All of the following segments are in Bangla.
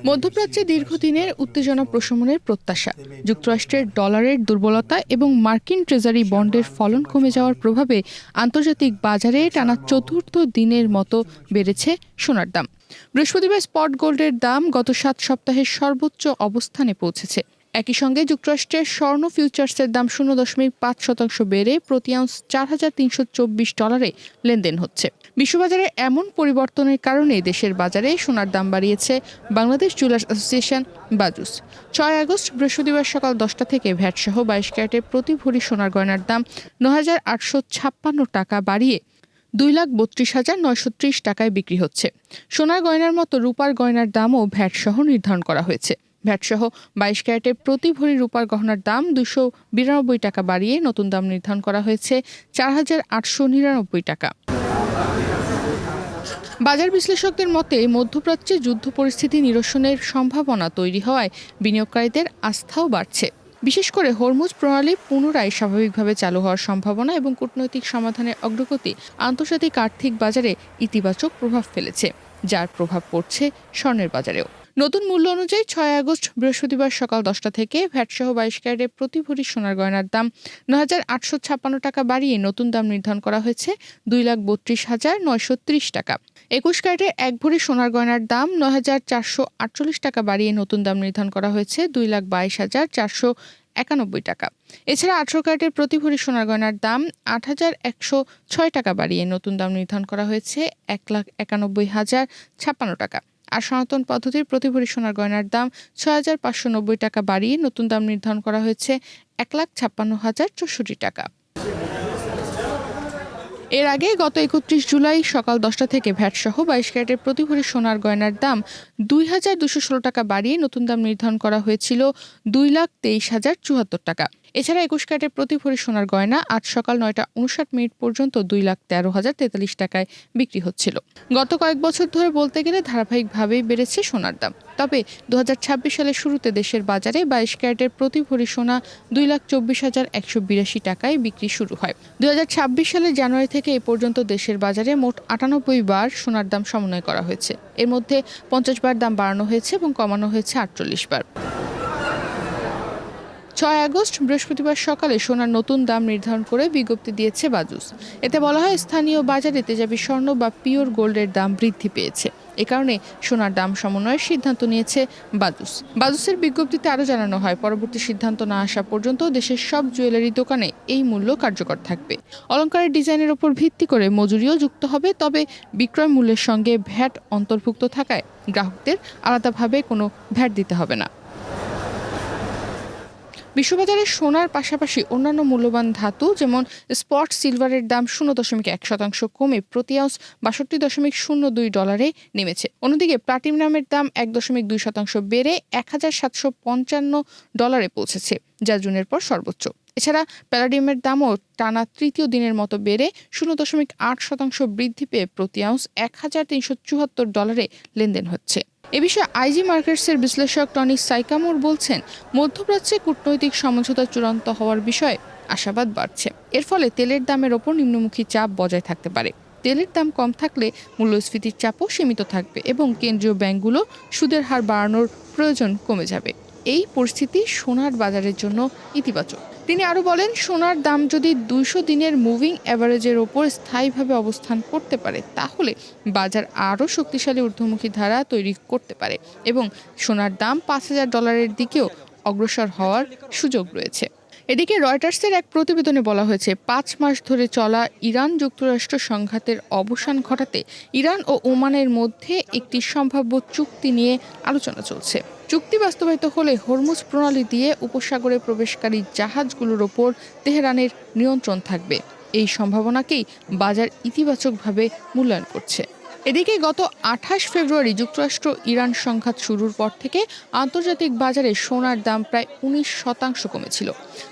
মধ্যপ্রাচ্যে দীর্ঘদিনের উত্তেজনা প্রশমনের প্রত্যাশা, যুক্তরাষ্ট্রের ডলারের দুর্বলতা এবং মার্কিন ট্রেজারি বন্ডের ফলন কমে যাওয়ার প্রভাবে আন্তর্জাতিক বাজারে টানা চতুর্থ দিনের মতো বেড়েছে সোনার দাম। বৃহস্পতিবার স্পট গোল্ডের দাম গত 7 সপ্তাহের সর্বোচ্চ অবস্থানে পৌঁছেছে। একই সঙ্গে যুক্তরাষ্ট্রের স্বর্ণ ফিউচার্সের দাম 0.5% বেড়ে প্রতি আউন্স $4,324 লেনদেন হচ্ছে। বিশ্ববাজারে এমন পরিবর্তনের কারণে দেশের বাজারে সোনার দাম বাড়িয়েছে Bangladesh jewellers association BAJUS. 6 August বৃহস্পতিবার সকাল 10টা থেকে ভ্যাটসহ 22 ক্যারেটের প্রতি ভরি সোনার গয়নার দাম 9,856 টাকা বাড়িয়ে 2,32,930 টাকায় বিক্রি হচ্ছে। সোনার গয়নার মতো রূপার গয়নার দামও ভ্যাটসহ নির্ধারণ করা হয়েছে। ভ্যাটসহ 22 ক্যারেটের প্রতি ভরি রূপার গহনার দাম 292 টাকা বাড়িয়ে নতুন দাম নির্ধারণ করা হয়েছে 4,899 টাকা। বাজার বিশ্লেষকদের মতে মধ্যপ্রাচ্যে যুদ্ধ পরিস্থিতি নিরসনের সম্ভাবনা তৈরি হওয়ায় বিনিয়োগকারীদের আস্থাও বাড়ছে। বিশেষ করে হরমুজ প্রণালী পুনরায় স্বাভাবিকভাবে চালু হওয়ার সম্ভাবনা এবং কূটনৈতিক সমাধানের অগ্রগতি আন্তর্জাতিক আর্থিক বাজারে ইতিবাচক প্রভাব ফেলেছে, যার প্রভাব পড়ছে স্বর্ণের বাজারেও। নতুন মূল্য অনুযায়ী 6 আগস্ট বৃহস্পতিবার সকাল 10টা থেকে ভ্যাটসহ 22 ক্যারেটের প্রতি ভরি সোনার গয়নার দাম 9,856 টাকা বাড়িয়ে নতুন দাম নির্ধারণ করা হয়েছে 2,32,930 টাকা। 21 ক্যারেটের এক ভরি সোনার গয়নার দাম 9,448 টাকা বাড়িয়ে নতুন দাম নির্ধারণ করা হয়েছে 2,22,491 টাকা। এছাড়া 18 ক্যারেটের প্রতি ভরি সোনার গয়নার দাম 8,106 টাকা বাড়িয়ে নতুন দাম নির্ধারণ করা হয়েছে 1,91,056 টাকা। আর সনাতন পদ্ধতির প্রতি ভরি সোনার গয়নার দাম 6,590 টাকা বাড়িয়ে নতুন দাম নির্ধারণ করা হয়েছে 1,56,064 টাকা। এর আগে গত 31 জুলাই সকাল 10টা থেকে ভ্যাটসহ 22 ক্যারেটের প্রতি ভরি সোনার গয়নার দাম 2,216 টাকা বাড়িয়ে নতুন দাম নির্ধারণ করা হয়েছিল 2,23,074 টাকা। এছাড়া 21 ক্যারেটের প্রতি ভরি সোনার গয়না আজ সকাল 9টা 59 পর্যন্ত 2,13,043 টাকায় বিক্রি হচ্ছিল। গত কয়েক বছর ধরে বলতে গেলে ধারাবাহিকভাবেই বেড়েছে সোনার দাম। তবে 2026 সালের শুরুতে দেশের বাজারে 22 ক্যারেটের প্রতি ভরি সোনা 2,24,182 টাকায় বিক্রি শুরু হয়। 2026 সালের জানুয়ারি থেকে এ পর্যন্ত দেশের বাজারে মোট 98 বার সোনার দাম সমন্বয় করা হয়েছে। এর মধ্যে 50 বার দাম বাড়ানো হয়েছে এবং কমানো হয়েছে 48 বার। 6 আগস্ট বৃহস্পতিবার সকালে সোনার নতুন দাম নির্ধারণ করে বিজ্ঞপ্তি দিয়েছে বাজুস। এতে বলা হয় স্থানীয় বাজারে তেজাবি স্বর্ণ বা পিওর গোল্ডের দাম বৃদ্ধি পেয়েছে। এ কারণে সোনার দাম সমন্বয়ের সিদ্ধান্ত নিয়েছে বাজুসের বিজ্ঞপ্তিতে আরও জানানো হয়, পরবর্তী সিদ্ধান্ত না আসা পর্যন্ত দেশের সব জুয়েলারি দোকানে এই মূল্য কার্যকর থাকবে। অলংকারের ডিজাইনের উপর ভিত্তি করে মজুরিও যুক্ত হবে, তবে বিক্রয় মূল্যের সঙ্গে ভ্যাট অন্তর্ভুক্ত থাকায় গ্রাহকদের আলাদাভাবে কোনো ভ্যাট দিতে হবে না। বিশ্ববাজারে সোনার পাশাপাশি অন্যান্য মূল্যবান ধাতু যেমন স্পট সিলভারের দাম 0.1% কমে প্রতি আউন্স $62.02 নেমেছে। অন্যদিকে প্লাটিনামের দাম 1.2% বেড়ে $1,755 পৌঁছেছে, যা জুনের পর সর্বোচ্চ। এছাড়া প্যালাডিয়ামের দামও টানা তৃতীয় দিনের মতো বেড়ে 0.8% বৃদ্ধি পেয়ে প্রতি আউন্স $1,374 লেনদেন হচ্ছে। এ বিষয়ে আইজি মার্কেটসের বিশ্লেষক টনি সাইকামোর বলছেন, মধ্যপ্রাচ্যে কূটনৈতিক সমঝোতা চূড়ান্ত হওয়ার বিষয়ে আশাবাদ বাড়ছে। এর ফলে তেলের দামের ওপর নিম্নমুখী চাপ বজায় থাকতে পারে। তেলের দাম কম থাকলে মূল্যস্ফীতির চাপও সীমিত থাকবে এবং কেন্দ্রীয় ব্যাংকগুলো সুদের হার বাড়ানোর প্রয়োজন কমে যাবে। এই পরিস্থিতি সোনার বাজারের জন্য ইতিবাচক। তিনি আরও বলেন, সোনার দাম যদি 200 দিনের মুভিং অ্যাভারেজের ওপর স্থায়ীভাবে অবস্থান করতে পারে তাহলে বাজার আরও শক্তিশালী ঊর্ধ্বমুখী ধারা তৈরি করতে পারে এবং সোনার দাম $5,000 দিকেও অগ্রসর হওয়ার সুযোগ রয়েছে। এদিকে রয়টার্সের এক প্রতিবেদনে বলা হয়েছে, 5 মাস ধরে চলা ইরান যুক্তরাষ্ট্র সংঘাতের অবসান ঘটাতে ইরান ও ওমানের মধ্যে একটি সম্ভাব্য চুক্তি নিয়ে আলোচনা চলছে। চুক্তি বাস্তবায়িত হলে হরমুজ প্রণালী দিয়ে উপসাগরে প্রবেশকারী জাহাজগুলোর ওপর তেহরানের নিয়ন্ত্রণ থাকবে। এই সম্ভাবনাকেই বাজার ইতিবাচকভাবে মূল্যায়ন করছে। এদিকে গত 28 ফেব্রুয়ারি যুক্তরাষ্ট্র ইরান সংঘাত শুরুর পর থেকে আন্তর্জাতিক বাজারে সোনার দাম প্রায় 19% কমেছিল।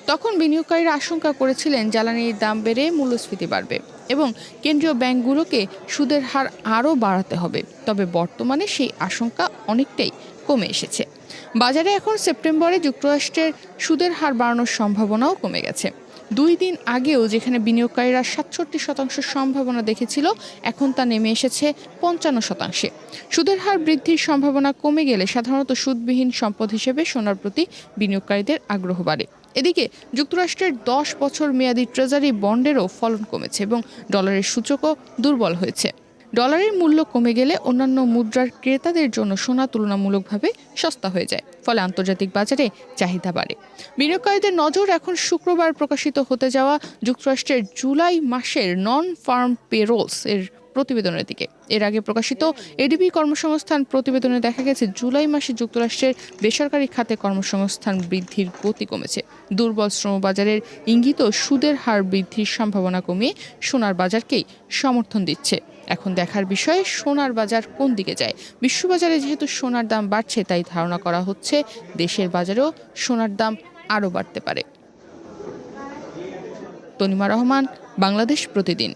তখন বিনিয়োগকারীরা আশঙ্কা করেছিলেন জ্বালানির দাম বেড়ে মূল্যস্ফীতি বাড়বে এবং কেন্দ্রীয় ব্যাংকগুলোকে সুদের হার আরও বাড়াতে হবে। তবে বর্তমানে সেই আশঙ্কা অনেকটাই কমে এসেছে। বাজারে এখন সেপ্টেম্বরে যুক্তরাষ্ট্রের সুদের হার বাড়ানোর সম্ভাবনাও কমে গেছে। 2 দিন আগেও যেখানে বিনিয়োগকারীরা ৬৭% সম্ভাবনা দেখেছিল, এখন তা নেমে এসেছে ৫৫%। সুদের হার বৃদ্ধির সম্ভাবনা কমে গেলে সাধারণত সুদবিহীন সম্পদ হিসেবে সোনার প্রতি বিনিয়োগকারীদের আগ্রহ বাড়ে। এদিকে যুক্তরাষ্ট্রের 10 বছর মেয়াদী ট্রেজারি বন্ডেরও ফলন কমেছে এবং ডলারের সূচকও দুর্বল হয়েছে। ডলারের মূল্য কমে গেলে অন্যান্য মুদ্রার ক্রেতাদের জন্য সোনা তুলনামূলকভাবে সস্তা হয়ে যায়, ফলে আন্তর্জাতিক বাজারে চাহিদা বাড়ে। বিনিয়োগকারীদের নজর এখন শুক্রবার প্রকাশিত হতে যাওয়া যুক্তরাষ্ট্রের জুলাই মাসের নন ফার্ম পেরোলস এর প্রতিবেদনের দিকে। এর আগে প্রকাশিত এডিবি কর্মসংস্থান প্রতিবেদনে দেখা গেছে, জুলাই মাসে যুক্তরাষ্ট্রের বেসরকারি খাতে কর্মসংস্থান বৃদ্ধির গতি কমেছে। দুর্বল শ্রমবাজারের ইঙ্গিত সুদের হার বৃদ্ধির সম্ভাবনা কমিয়ে সোনার বাজারকেই সমর্থন দিচ্ছে। এখন দেখার বিষয় সোনার বাজার কোন দিকে যায়। বিশ্ববাজারে যেহেতু সোনার দাম বাড়ছে, তাই ধারণা করা হচ্ছে দেশের বাজারেও সোনার দাম আরও বাড়তে পারে। তনিমা রহমান, বাংলাদেশ প্রতিদিন।